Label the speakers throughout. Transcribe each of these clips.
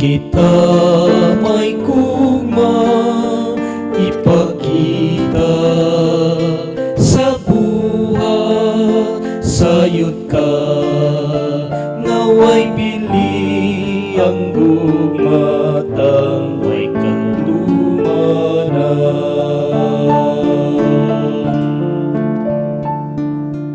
Speaker 1: kita may gugma, ipakita sa buhat, sayot ka naway pili ang gugma tangway kalumanan.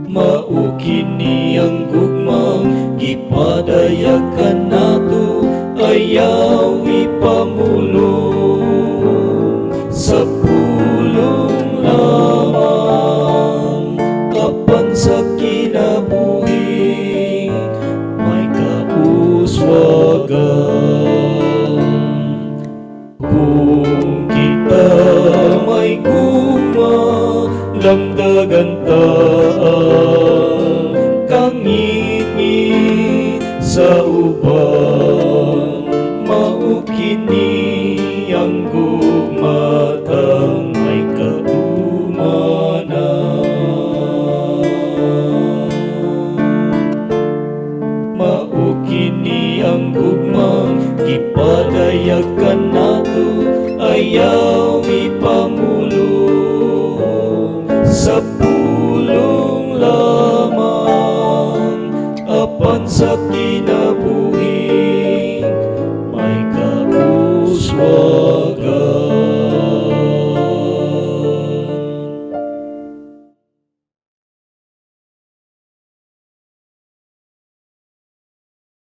Speaker 1: Maukini ang gugmang gipadayakan nato, ayaw ipamulong sa pulong lamang, apan sa kinabuhi may kauswagan. Kung kita may gugma, langdagan taan kangit-ngit sa uban, maukini ang gugma tang may kaumanan. Maukini ang gugmang gipadayakan nato, ayaw ipamulong sa pulong lamang, apan sa